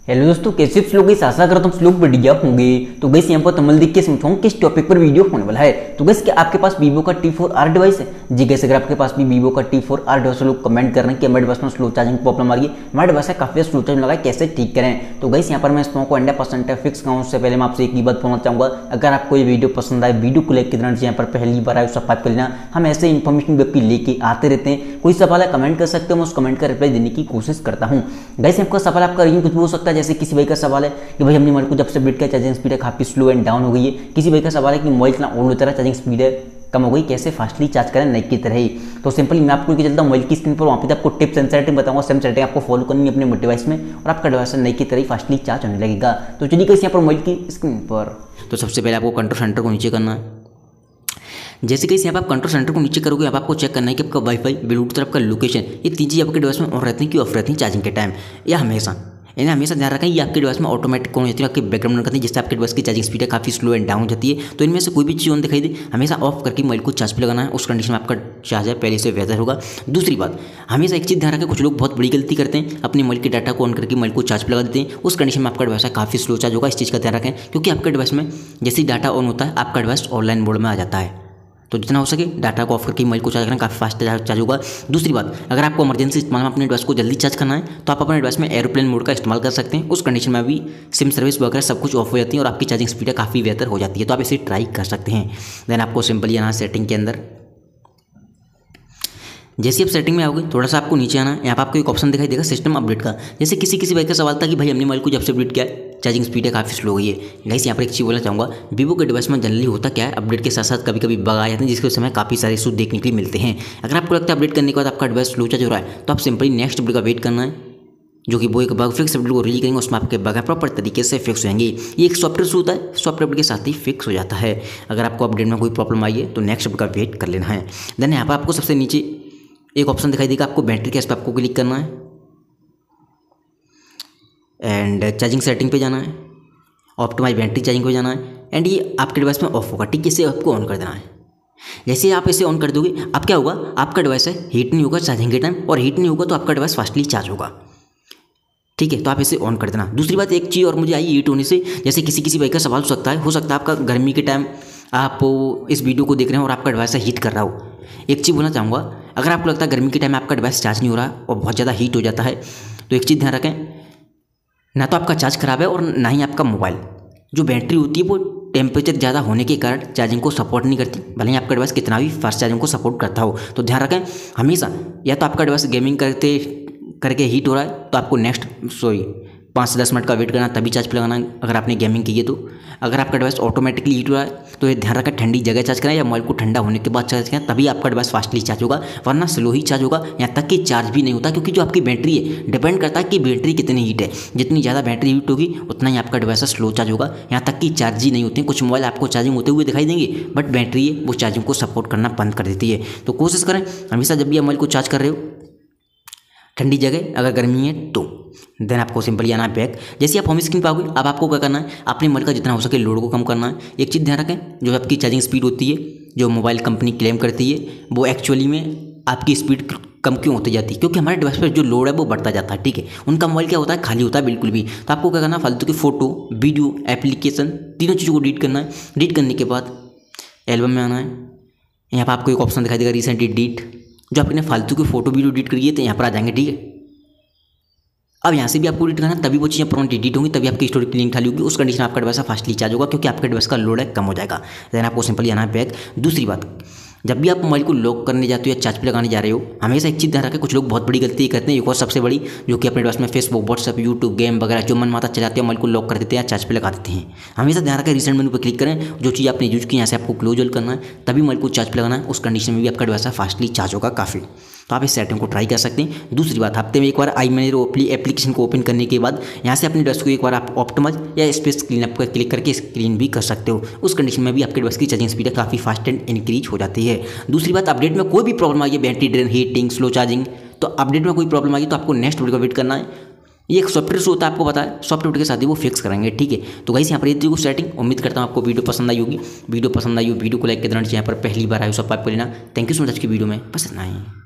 Hello दोस्तों, कैसे आप लोग? इस आशा करता हूँ लोग बढ़िया होंगे। तो गैस यहाँ पर तमिल देख के समझाऊँ किस टॉपिक पर वीडियो होने वाला है। तो गैस क्या आपके पास वीवो का T4R डिवाइस है? जी गैस, अगर आपके पास भी वीवो का T4R डिवाइस, लोग कमेंट कर रहे हैं कि हमारे डिवाइस में स्लो चार्जिंग प्रॉब्लम आ रही है, हमारे डिवाइस में काफी स्लो चार्जिंग लगा है, कैसे ठीक करें। तो गैस यहाँ पर मैं इस को 100% फिक्स कहूँ उससे पहले मैं आपसे एक ही बात बोलना चाहूंगा, अगर आपको ये वीडियो पसंद आए, वीडियो को लाइक करना, यहाँ पर पहली बार आए सब्सक्राइब कर लेना। हम ऐसे इन्फॉर्मेशन व्यक्ति लेके आते रहते हैं। कोई सवाल है कमेंट कर सकते हैं, मैं उस कमेंट का रिप्लाई देने की कोशिश करता हूँ। गैस आपका सवाल आपका रीजन कुछ भी हो सकता है, जैसे किसी भाई का सवाल है कि भाई हमने मोबाइल को जब से अपडेट किया चार्जिंग स्पीड है काफी स्लो एंड डाउन हो गई है। किसी भाई का सवाल है कि मोबाइल इतना ऑन होता है चार्जिंग स्पीड है कम हो गई, कैसे फास्टली चार्ज करें नई की तरह ही। तो सिंपली मैं आपको लेके चलता हूँ मोबाइल की स्क्रीन पर, वहाँ पे आपको टिप्स एंड सेटिंग बताऊंगा। सेम सेटिंग आपको फॉलो करनी है अपने डिवाइस में और आपका डिवाइस नई की तरह ही फास्टली चार्ज होने लगेगा। तो चलिए कैसे यहाँ पर मोबाइल की स्क्रीन पर, तो सबसे पहले आपको कंट्रोल सेंटर को नीचे करना है। जैसे कि यहाँ पर आप कंट्रोल सेंटर को नीचे करोगे, अब आपको चेक करना है कि आपका वाईफाई, ब्लूटूथ और आपका लोकेशन, ये तीन चीज़ आपके डिवाइस में ऑन रहती हैं कि ऑफ रहती हैं चार्जिंग के टाइम, या हमेशा। इन्हें हमेशा ध्यान रखें, ये आपके डिवाइस में ऑटोमेटिक ऑन होती है, आपके बैकग्राउंड करती है, जिससे आपके डिवाइस की चार्जिंग स्पीड काफी स्लो एंड डाउन हो जाती है। तो इनमें से कोई भी चीज़ ऑन दिखाई दे, हमेशा ऑफ करके मोबाइल को चार्ज पे लगाना है, उस कंडीशन में आपका चार्जर पहले से बेहतर होगा। दूसरी बात, हमेशा एक चीज़ ध्यान रखें, कुछ लोग बहुत बड़ी गलती करते हैं, अपने मोबाइल के डाटा को ऑन करके मोबाइल को चार्ज पे लगा देते हैं, उस कंडीशन में आपका डिवाइस काफी स्लो चार्ज होगा। इस चीज़ का ध्यान रखें, क्योंकि आपके डिवाइस में जैसे ही डाटा ऑन होता है आपका डिवाइस ऑनलाइन मोड में आ जाता है। तो जितना हो सके डाटा को ऑफ करके मोबाइल को चार्ज करना, काफ़ी फास्ट चार्ज होगा। दूसरी बात, अगर आपको इमरजेंसी इस्तेमाल में अपने डिवाइस को जल्दी चार्ज करना है तो आप अपने डिवाइस में एरोप्लेन मोड का इस्तेमाल कर सकते हैं। उस कंडीशन में भी सिम सर्विस वगैरह सब कुछ ऑफ हो जाती है और आपकी चार्जिंग स्पीड काफ़ी बेहतर हो जाती है। तो आप इसे ट्राई कर सकते हैं। देन आपको सिंपली यहाँ सेटिंग के अंदर, जैसे आप सेटिंग में आओगे थोड़ा सा आपको नीचे आना है, यहाँ पर आपको एक ऑप्शन दिखाई देगा सिस्टम अपडेट का। जैसे किसी भाई का सवाल था कि भाई हमने मोबाइल को जब से अपडेट किया है चार्जिंग स्पीड है काफ़ी स्लो हुई है। गाइस यहाँ पर एक चीज़ बोलना चाहूँगा, वीवो के डिवाइस में जनरली होता क्या है, अपडेट के साथ साथ कभी कभी बग आ जाते हैं, जिसके समय काफ़ी सारे इशू देखने के लिए मिलते हैं। अगर आपको लगता है अपडेट करने के बाद आपका डिवाइस स्लो चार्ज हो रहा है तो आप सिंपली नेक्स्ट अपडेट का वेट करना है, जो कि वो एक बग फिक्स अपडेट को रिलीज करेंगे, उसमें आपके बग प्रॉपर तरीके से फिक्स होंगे। ये एक सॉफ्टवेयर होता है, सॉफ्टवेयर अपडेट के साथ ही फिक्स हो जाता है। अगर आपको अपडेट में कोई प्रॉब्लम आई है तो नेक्स्ट अपडेट का वेट कर लेना है। देन यहाँ पर आपको सबसे नीचे एक ऑप्शन दिखाई देगा, आपको बैटरी के, इस पर आपको क्लिक करना है एंड चार्जिंग सेटिंग पे जाना है, ऑप्टिमाइज बैटरी चार्जिंग पे जाना है एंड ये आपके डिवाइस में ऑफ होगा। ठीक है, इसे आपको ऑन कर देना है। जैसे आप इसे ऑन कर दोगे अब क्या होगा, आपका डिवाइस है हीट नहीं होगा चार्जिंग के टाइम, और हीट नहीं होगा तो आपका डिवाइस फास्टली चार्ज होगा। ठीक है, तो आप इसे ऑन कर देना। दूसरी बात, एक चीज़ और मुझे आई हीट होने से, जैसे किसी भाई का सवाल हो सकता है आपका गर्मी के टाइम आप इस वीडियो को देख रहे हैं और आपका डिवाइस हीट कर रहा हो। एक चीज़ बोलना चाहूँगा, अगर आपको लगता है गर्मी के टाइम आपका डिवाइस चार्ज नहीं हो रहा और बहुत ज़्यादा हीट हो जाता है, तो एक चीज़ ध्यान रखें, ना तो आपका चार्ज खराब है और ना ही आपका मोबाइल जो बैटरी होती है वो टेम्परेचर ज़्यादा होने के कारण चार्जिंग को सपोर्ट नहीं करती, भले ही आपका डिवाइस कितना भी फास्ट चार्जिंग को सपोर्ट करता हो। तो ध्यान रखें हमेशा, या तो आपका डिवाइस गेमिंग करके हीट हो रहा है तो आपको 5 से 10 मिनट का वेट करना, तभी चार्ज पे लगाना अगर आपने गेमिंग की है तो। अगर आपका डिवाइस ऑटोमेटिकली हीट हो रहा है तो ये ध्यान रखें ठंडी जगह चार्ज करें या मोबाइल को ठंडा होने के बाद चार्ज करें, तभी आपका डिवाइस फास्टली चार्ज होगा, वरना स्लो ही चार्ज होगा, यहाँ तक कि चार्ज भी नहीं होता। क्योंकि जो आपकी बैटरी है डिपेंड करता है कि बैटरी कितनी हीट है, जितनी ज़्यादा बैटरी हीट होगी उतना ही आपका डिवाइस स्लो चार्ज होगा, यहाँ तक कि चार्ज ही नहीं होते। कुछ मोबाइल आपको चार्जिंग होते हुए दिखाई देंगे बट बैटरी है वो चार्जिंग को सपोर्ट करना बंद कर देती है। तो कोशिश करें हमेशा जब भी आप मोबाइल को चार्ज कर रहे हो ठंडी जगह, अगर गर्मी है तो। देन आपको सिंपली आना है बैक। जैसे आप होम स्क्रीन पर आओगे अब आपको क्या करना है, अपने मोबाइल का जितना हो सके लोड को कम करना है। एक चीज़ ध्यान रखें, जो आपकी चार्जिंग स्पीड होती है जो मोबाइल कंपनी क्लेम करती है वो एक्चुअली में आपकी स्पीड कम क्यों होती जाती है, क्योंकि हमारे डिवाइस पर जो लोड है वो बढ़ता जाता है। ठीक है, उनका मोबाइल क्या होता है, खाली होता है बिल्कुल भी। तो आपको क्या करना है, फालतू की फोटो, वीडियो, एप्लीकेशन, तीनों चीज़ों को डिलीट करना है। डिलीट करने के बाद एल्बम में आना है, यहाँ पर आपको एक ऑप्शन दिखाई देगा रिसेंटली डिलीट, जो आपने फालतू की फोटो वीडियो डिलीट करिए तो यहाँ पर आ जाएंगे। ठीक है, अब यहाँ से भी आपको डिलीट करना, तभी वो चीज़ें प्रॉम्प्ट डिलीट होंगी, तभी आपकी स्टोरेज लिंक खाली होगी, उस कंडीशन आपका डिवाइस फास्टली चार्ज होगा, क्योंकि आपके डिवाइस का लोड है कम हो जाएगा। देन आपको सिंपली आना है बैक। दूसरी बात, जब भी आप मोबाइल को लॉक करने जाते हो या चार्ज पे लगाने जा रहे हो, हमेशा एक चीज़ ध्यान रखें, कुछ लोग बहुत बड़ी गलती करते हैं, एक और सबसे बड़ी, जो कि अपने डिवाइस में फेसबुक, व्हाट्सएप, यूट्यूब, गेम वगैरह जो मन माता चलाते हैं मोबाइल को लॉक कर देते हैं या चार्ज पे लगा देते हैं। हमेशा ध्यान रखें रिसेंट मेनू पर क्लिक करें, जो चीज़ आपने यूज की यहाँ से आपको क्लोज ऑल करना है, तभी मोबाइल को चार्ज पे लगाना है, उस कंडीशन में भी आपका डिवाइस फास्टली चार्ज होगा काफ़ी। तो आप इस सेटिंग को ट्राई कर सकते हैं। दूसरी बात, हफ्ते में एक बार iManage एप्लीकेशन को ओपन करने के बाद यहाँ से अपने डिवाइस को एक बार आप ऑप्टिमाइज या स्पेस क्लीन अप पर क्लिक करके स्क्रीन भी कर सकते हो। उस कंडीशन में भी आपके डिवाइस की चार्जिंग स्पीड काफ़ी फास्ट एंड इंक्रीज हो जाती है। दूसरी बात, अपडेट में कोई भी प्रॉब्लम आई है, battery drain, heating, slow charging, तो अपडेट में कोई प्रॉब्लम आई तो आपको नेक्स्ट अपडेट का वेट करना है। ये एक सॉफ्टवेयर होता है, आपको पता है, सॉफ्टवेयर के साथ ही वो फिक्स करेंगे। ठीक है, तो गाइस यहाँ पर ये सेटिंग, उम्मीद करता हूँ आपको वीडियो पसंद आई होगी। वीडियो पसंद आई हो वीडियो को लाइक कर देना, यहाँ पर पहली बार आए सब्सक्राइब कर लेना। थैंक यू सो मच, आज की वीडियो में बस इतना ही।